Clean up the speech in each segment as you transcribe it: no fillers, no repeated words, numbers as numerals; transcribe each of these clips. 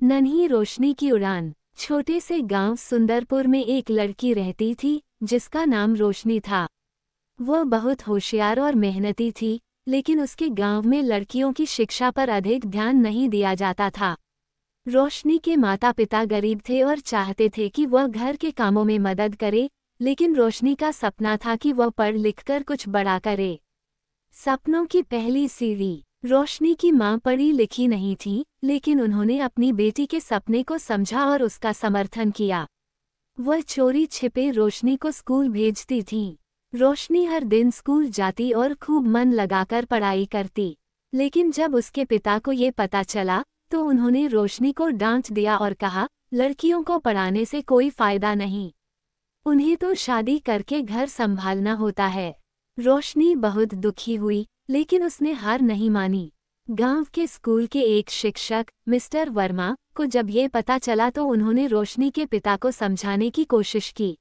नन्ही रोशनी की उड़ान। छोटे से गांव सुंदरपुर में एक लड़की रहती थी जिसका नाम रोशनी था। वह बहुत होशियार और मेहनती थी, लेकिन उसके गांव में लड़कियों की शिक्षा पर अधिक ध्यान नहीं दिया जाता था। रोशनी के माता पिता गरीब थे और चाहते थे कि वह घर के कामों में मदद करे, लेकिन रोशनी का सपना था कि वह पढ़ लिखकर कुछ बड़ा करे। सपनों की पहली सीढ़ी। रोशनी की मां पढ़ी लिखी नहीं थी, लेकिन उन्होंने अपनी बेटी के सपने को समझा और उसका समर्थन किया। वह चोरी छिपे रोशनी को स्कूल भेजती थी। रोशनी हर दिन स्कूल जाती और खूब मन लगाकर पढ़ाई करती, लेकिन जब उसके पिता को ये पता चला तो उन्होंने रोशनी को डांट दिया और कहा, लड़कियों को पढ़ाने से कोई फायदा नहीं, उन्हें तो शादी करके घर संभालना होता है। रोशनी बहुत दुखी हुई, लेकिन उसने हार नहीं मानी। गांव के स्कूल के एक शिक्षक मिस्टर वर्मा को जब ये पता चला तो उन्होंने रोशनी के पिता को समझाने की कोशिश की।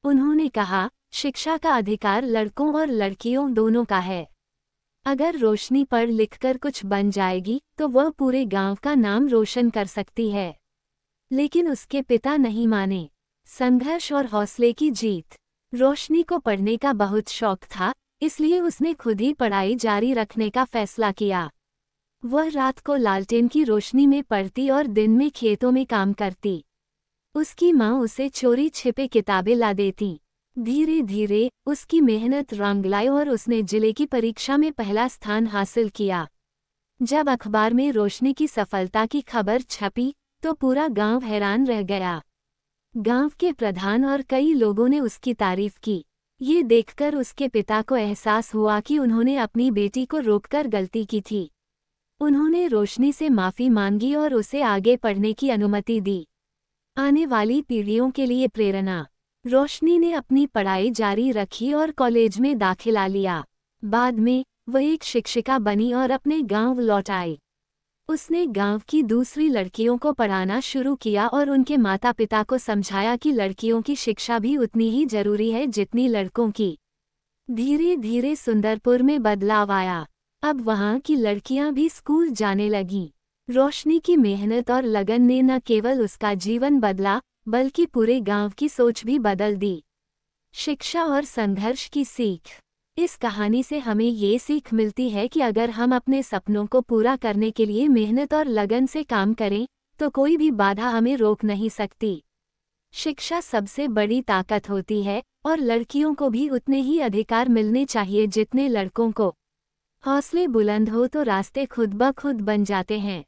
उन्होंने कहा, शिक्षा का अधिकार लड़कों और लड़कियों दोनों का है। अगर रोशनी पढ़ लिखकर कुछ बन जाएगी तो वह पूरे गांव का नाम रोशन कर सकती है। लेकिन उसके पिता नहीं माने। संघर्ष और हौसले की जीत। रोशनी को पढ़ने का बहुत शौक था, इसलिए उसने खुद ही पढ़ाई जारी रखने का फैसला किया। वह रात को लालटेन की रोशनी में पढ़ती और दिन में खेतों में काम करती। उसकी माँ उसे चोरी छिपे किताबें ला देती। धीरे धीरे उसकी मेहनत रंग लाई और उसने जिले की परीक्षा में पहला स्थान हासिल किया। जब अखबार में रोशनी की सफलता की खबर छपी तो पूरा गांव हैरान रह गया। गांव के प्रधान और कई लोगों ने उसकी तारीफ की। ये देखकर उसके पिता को एहसास हुआ कि उन्होंने अपनी बेटी को रोककर गलती की थी। उन्होंने रोशनी से माफ़ी मांगी और उसे आगे पढ़ने की अनुमति दी। आने वाली पीढ़ियों के लिए प्रेरणा। रोशनी ने अपनी पढ़ाई जारी रखी और कॉलेज में दाखिला लिया। बाद में वह एक शिक्षिका बनी और अपने गांव लौट आई। उसने गांव की दूसरी लड़कियों को पढ़ाना शुरू किया और उनके माता पिता को समझाया कि लड़कियों की शिक्षा भी उतनी ही जरूरी है जितनी लड़कों की। धीरे धीरे सुंदरपुर में बदलाव आया। अब वहां की लड़कियां भी स्कूल जाने लगीं। रोशनी की मेहनत और लगन ने न केवल उसका जीवन बदला, बल्कि पूरे गांव की सोच भी बदल दी। शिक्षा और संघर्ष की सीख। इस कहानी से हमें ये सीख मिलती है कि अगर हम अपने सपनों को पूरा करने के लिए मेहनत और लगन से काम करें, तो कोई भी बाधा हमें रोक नहीं सकती। शिक्षा सबसे बड़ी ताकत होती है और लड़कियों को भी उतने ही अधिकार मिलने चाहिए जितने लड़कों को। हौसले बुलंद हो तो रास्ते खुद ब खुद बन जाते हैं।